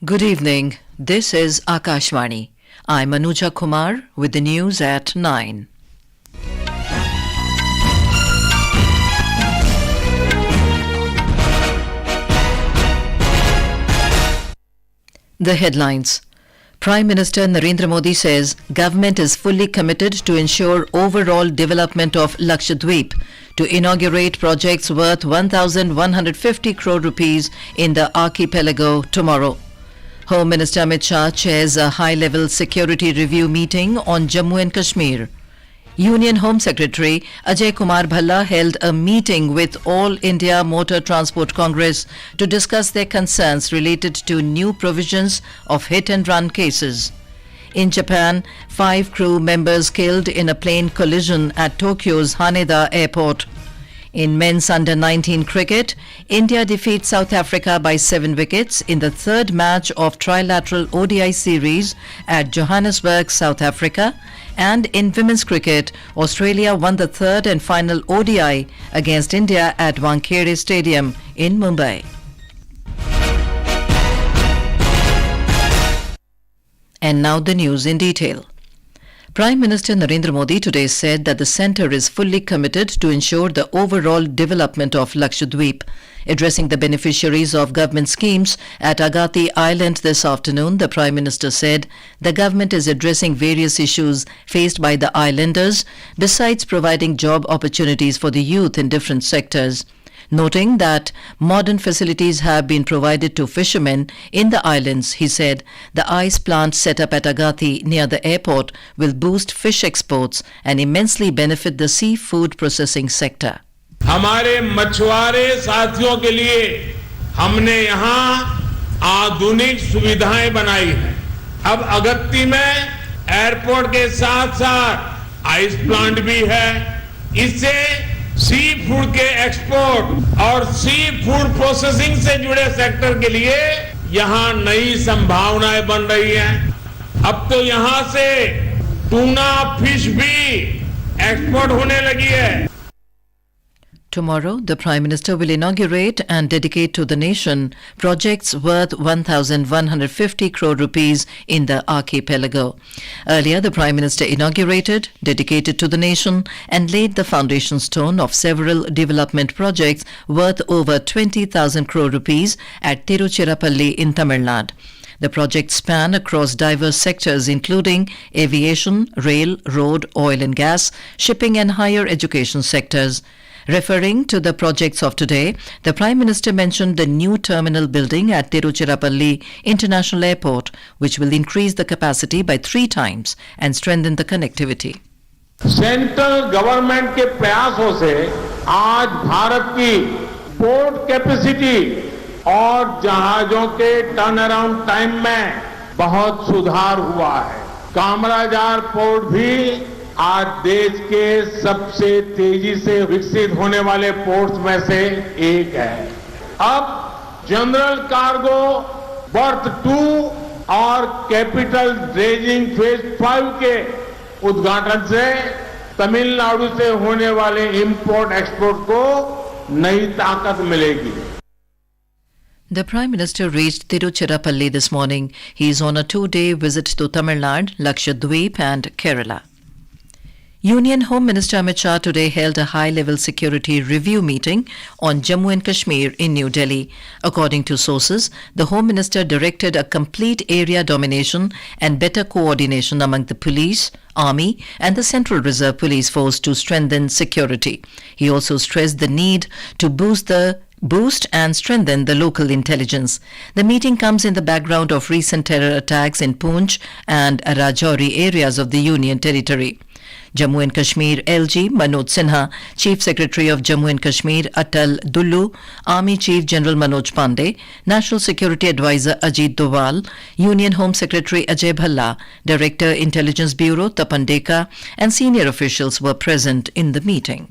Good evening. This is Akashvani. I'm Anuja Kumar with the news at 9. The headlines. Prime Minister Narendra Modi says government is fully committed to ensure overall development of Lakshadweep, to inaugurate projects worth 1,150 crore rupees in the archipelago tomorrow. Home Minister Amit Shah chairs a high-level security review meeting on Jammu and Kashmir. Union Home Secretary Ajay Bhalla held a meeting with All India Motor Transport Congress to discuss their concerns related to new provisions of hit-and-run cases. In Japan, 5 crew members killed in a plane collision at Tokyo's Haneda airport. In men's under-19 cricket, India defeats South Africa by 7 wickets in the third match of Trilateral ODI series at Johannesburg, South Africa. And in women's cricket, Australia won the third and final ODI against India at Wankhede Stadium in Mumbai. And now the news in detail. Prime Minister Narendra Modi today said that the centre is fully committed to ensure the overall development of Lakshadweep. Addressing the beneficiaries of government schemes at Agati Island this afternoon, the Prime Minister said the government is addressing various issues faced by the islanders, besides providing job opportunities for the youth in different sectors. Noting that modern facilities have been provided to fishermen in the islands, he said the ice plant set up at Agati near the airport will boost fish exports and immensely benefit the seafood processing sector. हमारे मछुआरे साथियों के लिए हमने यहाँ आधुनिक सुविधाएं बनाई हैं। अब अगत्ती में एयरपोर्ट के साथ साथ आइस प्लांट भी है। इससे सी फूड के एक्सपोर्ट और सी फूड प्रोसेसिंग से जुड़े सेक्टर के लिए यहाँ नई संभावनाएं बन रही हैं। अब तो यहाँ से टूना फिश भी एक्सपोर्ट होने लगी है। Tomorrow, the Prime Minister will inaugurate and dedicate to the nation projects worth 1,150 crore rupees in the archipelago. Earlier, the Prime Minister inaugurated, dedicated to the nation, and laid the foundation stone of several development projects worth over 20,000 crore rupees at Tiruchirappalli in Tamil Nadu. The projects span across diverse sectors including aviation, rail, road, oil and gas, shipping and higher education sectors. Referring to the projects of today, the Prime Minister mentioned the new terminal building at Tiruchirappalli International Airport, which will increase the capacity by 3 times and strengthen the connectivity. Central government के प्रयासों से आज भारत की port capacity और जहाजों के turn around time में बहुत सुधार हुआ है। कामराजार पोर्ट भी आज देश के सबसे तेजी से विकसित होने वाले पोर्ट्स में से एक है। अब जनरल कार्गो बर्थ 2 और कैपिटल ड्रेजिंग फेज 5 के उद्घाटन से तमिलनाडु से होने वाले इंपोर्ट एक्सपोर्ट को नई ताकत मिलेगी। The Prime Minister reached Tiruchirappalli this morning. He is on a 2-day visit to Tamil Nadu, Lakshadweep and Kerala. Union Home Minister Amit Shah today held a high-level security review meeting on Jammu and Kashmir in New Delhi. According to sources, the Home Minister directed a complete area domination and better coordination among the police, army and the Central Reserve Police Force to strengthen security. He also stressed the need to boost and strengthen the local intelligence. The meeting comes in the background of recent terror attacks in Poonch and Rajouri areas of the Union Territory. Jammu and Kashmir LG Manoj Sinha, Chief Secretary of Jammu and Kashmir Atal Dullu, Army Chief General Manoj Pandey, National Security Advisor Ajit Doval, Union Home Secretary Ajay Bhalla, Director Intelligence Bureau Tapan Deka and senior officials were present in the meeting.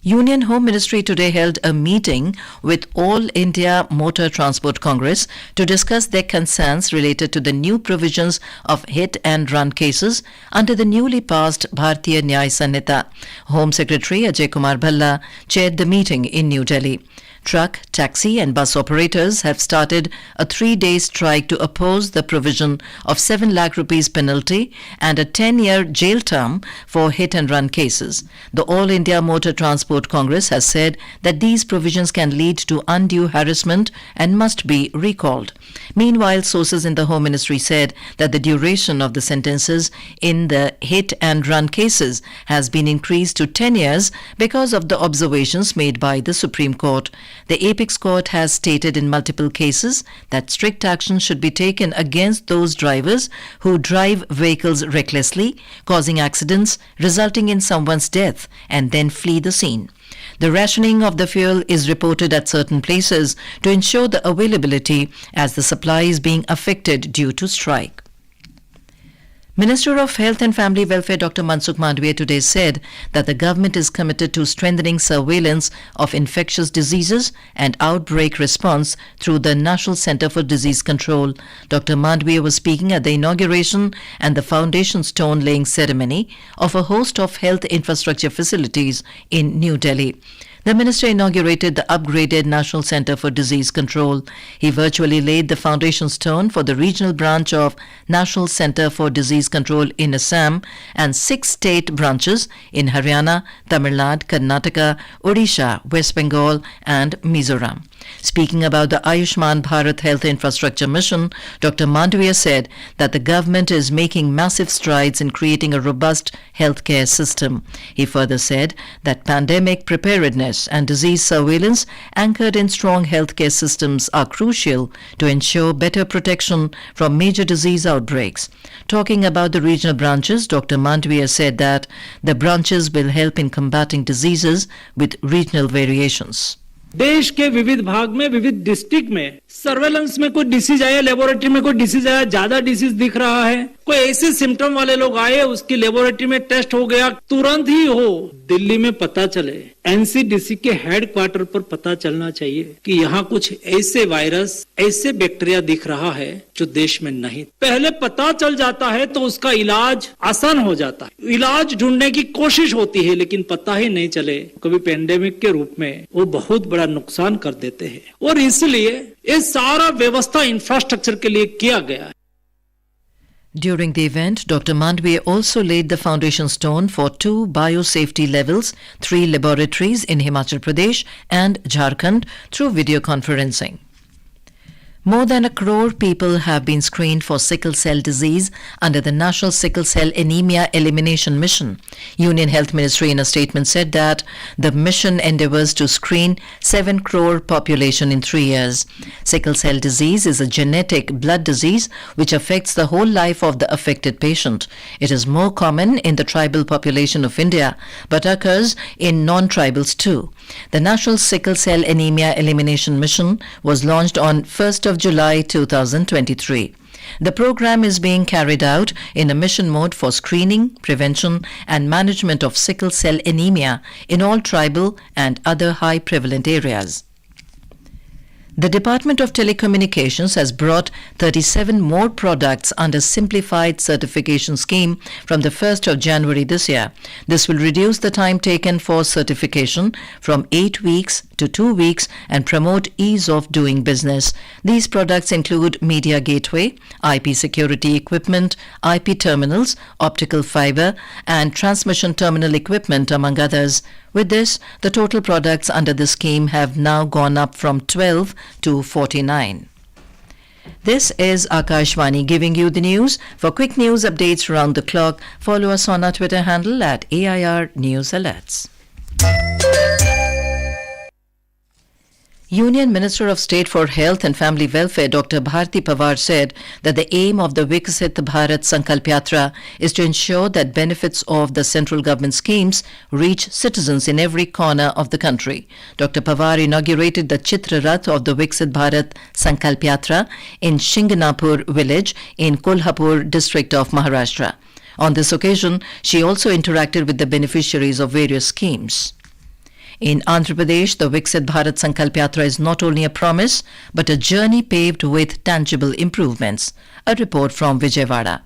Union Home Ministry today held a meeting with All India Motor Transport Congress to discuss their concerns related to the new provisions of hit-and-run cases under the newly passed Bharatiya Nyaya Sanhita. Home Secretary Ajay Bhalla chaired the meeting in New Delhi. Truck, taxi and bus operators have started a 3-day strike to oppose the provision of 7 lakh rupees penalty and a 10-year jail term for hit-and-run cases. The All India Motor Transport Congress has said that these provisions can lead to undue harassment and must be recalled. Meanwhile, sources in the Home Ministry said that the duration of the sentences in the hit-and-run cases has been increased to 10 years because of the observations made by the Supreme Court. The Apex Court has stated in multiple cases that strict action should be taken against those drivers who drive vehicles recklessly, causing accidents, resulting in someone's death, and then flee the scene. The rationing of the fuel is reported at certain places to ensure the availability as the supply is being affected due to strike. Minister of Health and Family Welfare Dr. Mansukh Mandavia today said that the government is committed to strengthening surveillance of infectious diseases and outbreak response through the National Centre for Disease Control. Dr. Mandavia was speaking at the inauguration and the foundation stone laying ceremony of a host of health infrastructure facilities in New Delhi. The minister inaugurated the upgraded National Centre for Disease Control. He virtually laid the foundation stone for the regional branch of National Centre for Disease Control in Assam and 6 state branches in Haryana, Tamil Nadu, Karnataka, Odisha, West Bengal and Mizoram. Speaking about the Ayushman Bharat Health Infrastructure Mission, Dr. Mandavia said that the government is making massive strides in creating a robust healthcare system. He further said that pandemic preparedness and disease surveillance anchored in strong healthcare systems are crucial to ensure better protection from major disease outbreaks. Talking about the regional branches, Dr. Mandavia said that the branches will help in combating diseases with regional variations. देश के विविध भाग में विविध district में surveillance में कोई disease आया, लेबोरेटरी में कोई डिसीज आया, ज्यादा डिसीज दिख रहा है, कोई ऐसे सिम्टम वाले लोग आए, उसकी लेबोरेटरी में टेस्ट हो गया, तुरंत ही हो दिल्ली में पता चले, एनसीडीसी के हेडक्वार्टर पर पता चलना चाहिए कि यहाँ कुछ ऐसे वायरस, ऐसे बैक्टीरिया दिख रहा है जो देश में नहीं। पहले पता चल जाता है तो उसका इलाज आसान हो जाता है। इलाज ढूंढने की कोशिश होती है लेकिन पता ही नहीं चले, कभी पेंडेमिक के रूप में वो बहुत बड़ा नुकसान कर देते हैं और इसलिए ये सारा व्यवस्था इंफ्रास्ट्रक्चर के लिए किया गया है। During the event, Dr. Mandavia also laid the foundation stone for 2 biosafety levels, 3 laboratories in Himachal Pradesh and Jharkhand through video conferencing. More than 1 crore people have been screened for sickle cell disease under the National Sickle Cell Anemia Elimination Mission. Union Health Ministry in a statement said that the mission endeavours to screen 7 crore population in 3 years. Sickle cell disease is a genetic blood disease which affects the whole life of the affected patient. It is more common in the tribal population of India but occurs in non-tribals too. The National Sickle Cell Anemia Elimination Mission was launched on 1st of July 2023. The program is being carried out in a mission mode for screening, prevention and management of sickle cell anemia in all tribal and other high prevalent areas. The Department of Telecommunications has brought 37 more products under simplified certification scheme from the 1st of January this year. This will reduce the time taken for certification from 8 weeks to 2 weeks and promote ease of doing business. These products include media gateway, IP security equipment, IP terminals, optical fiber and transmission terminal equipment among others. With this, the total products under the scheme have now gone up from 12 to 49. This is Akashvani giving you the news. For quick news updates around the clock, follow us on our Twitter handle at AIR News Alerts. Union Minister of State for Health and Family Welfare Dr. Bharti Pawar said that the aim of the Viksit Bharat Sankalp Yatra is to ensure that benefits of the central government schemes reach citizens in every corner of the country. Dr. Pawar inaugurated the Chitra Rath of the Viksit Bharat Sankalp Yatra in Shinganapur village in Kolhapur district of Maharashtra. On this occasion, she also interacted with the beneficiaries of various schemes. In Andhra Pradesh, the Viksit Bharat Sankalp Yatra is not only a promise, but a journey paved with tangible improvements. A report from Vijayawada.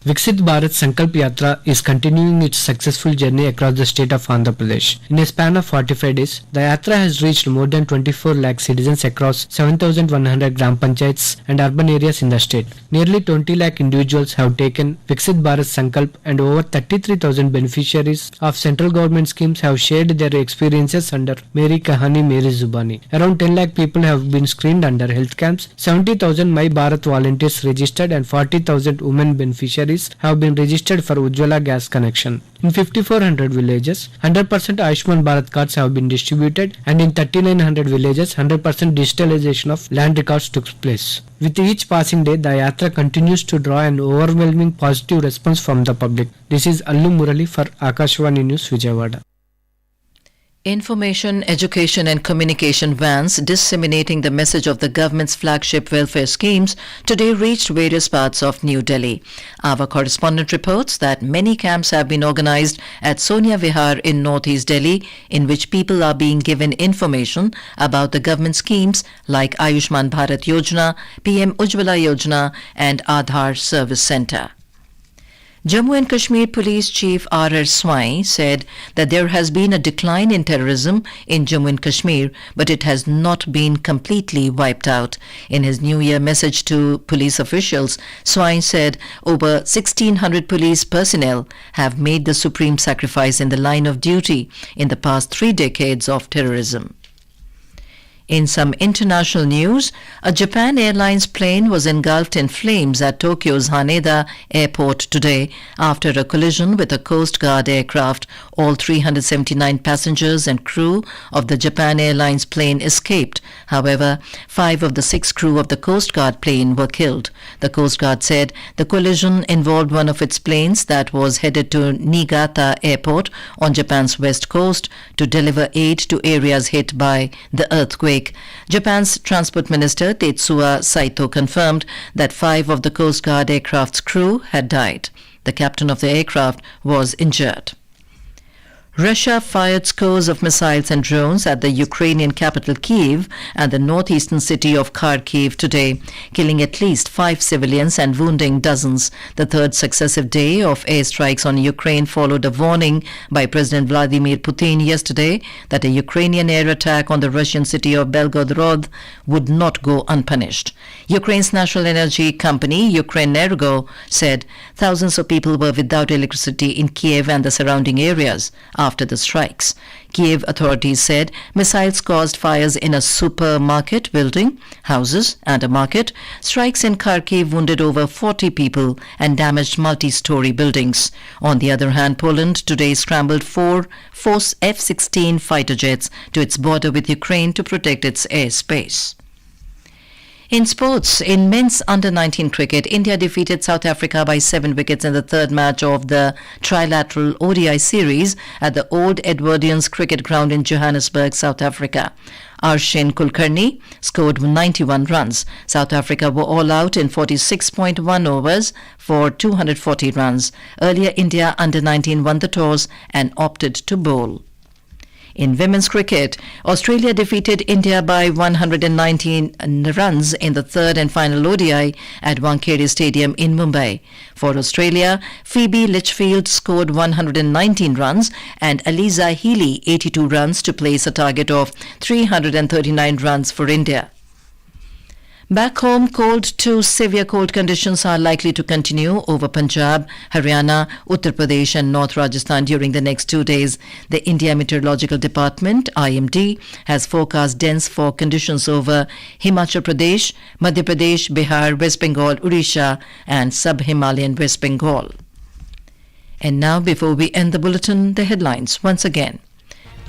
Viksit Bharat Sankalp Yatra is continuing its successful journey across the state of Andhra Pradesh. In a span of 45 days, the Yatra has reached more than 24 lakh citizens across 7,100 Gram Panchayats and urban areas in the state. Nearly 20 lakh individuals have taken Viksit Bharat Sankalp and over 33,000 beneficiaries of central government schemes have shared their experiences under Meri Kahani Meri Zubani. Around 10 lakh people have been screened under health camps, 70,000 My Bharat volunteers registered and 40,000 women beneficiaries have been registered for Ujjwala gas connection. In 5,400 villages, 100% Ayushman Bharat cards have been distributed and in 3,900 villages, 100% digitalization of land records took place. With each passing day, the Yatra continues to draw an overwhelming positive response from the public. This is Allu Murali for Akashvani News, Vijayawada. Information, education and communication vans disseminating the message of the government's flagship welfare schemes today reached various parts of New Delhi. Our correspondent reports that many camps have been organized at Sonia Vihar in northeast Delhi, in which people are being given information about the government schemes like Ayushman Bharat Yojana, PM Ujjwala Yojana and Aadhaar Service Centre. Jammu and Kashmir Police Chief R.R. Swai said that there has been a decline in terrorism in Jammu and Kashmir, but it has not been completely wiped out. In his New Year message to police officials, Swai said over 1,600 police personnel have made the supreme sacrifice in the line of duty in the past 3 decades of terrorism. In some international news, a Japan Airlines plane was engulfed in flames at Tokyo's Haneda airport today after a collision with a Coast Guard aircraft. All 379 passengers and crew of the Japan Airlines plane escaped. However, 5 of the 6 crew of the Coast Guard plane were killed. The Coast Guard said the collision involved one of its planes that was headed to Niigata Airport on Japan's west coast to deliver aid to areas hit by the earthquake. Japan's Transport Minister Tetsuya Saito confirmed that 5 of the Coast Guard aircraft's crew had died. The captain of the aircraft was injured. Russia fired scores of missiles and drones at the Ukrainian capital Kyiv and the northeastern city of Kharkiv today, killing at least 5 civilians and wounding dozens. The third successive day of airstrikes on Ukraine followed a warning by President Vladimir Putin yesterday that a Ukrainian air attack on the Russian city of Belgorod would not go unpunished. Ukraine's national energy company, Ukrenergo, said thousands of people were without electricity in Kiev and the surrounding areas after the strikes. Kiev authorities said missiles caused fires in a supermarket building, houses and a market. Strikes in Kharkiv wounded over 40 people and damaged multi-story buildings. On the other hand, Poland today scrambled 4 F-16 fighter jets to its border with Ukraine to protect its airspace. In sports, in men's under-19 cricket, India defeated South Africa by 7 wickets in the third match of the Trilateral ODI series at the Old Edwardians Cricket Ground in Johannesburg, South Africa. Arshin Kulkarni scored 91 runs. South Africa were all out in 46.1 overs for 240 runs. Earlier, India under-19 won the toss and opted to bowl. In women's cricket, Australia defeated India by 119 runs in the third and final ODI at Wankhede Stadium in Mumbai. For Australia, Phoebe Litchfield scored 119 runs and Aliza Healy 82 runs to place a target of 339 runs for India. Back home, cold to severe cold conditions are likely to continue over Punjab, Haryana, Uttar Pradesh and North Rajasthan during the next 2 days. The India Meteorological Department, IMD, has forecast dense fog conditions over Himachal Pradesh, Madhya Pradesh, Bihar, West Bengal, Odisha and Sub-Himalayan West Bengal. And now, before we end the bulletin, the headlines once again.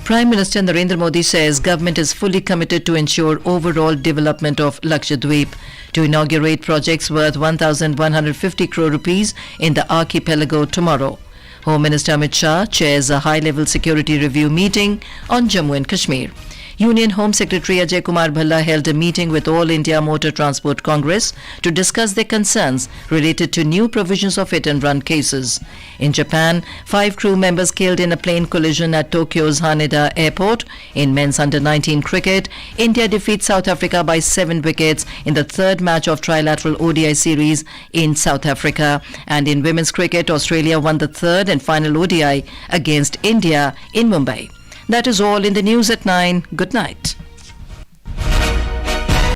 Prime Minister Narendra Modi says government is fully committed to ensure overall development of Lakshadweep, to inaugurate projects worth 1,150 crore rupees in the archipelago tomorrow. Home Minister Amit Shah chairs a high-level security review meeting on Jammu and Kashmir. Union Home Secretary Ajay Bhalla held a meeting with All India Motor Transport Congress to discuss their concerns related to new provisions of hit-and-run cases. In Japan, 5 crew members killed in a plane collision at Tokyo's Haneda airport. In men's under-19 cricket, India defeats South Africa by 7 wickets in the third match of Trilateral ODI series in South Africa. And in women's cricket, Australia won the third and final ODI against India in Mumbai. That is all in the news at 9. Good night.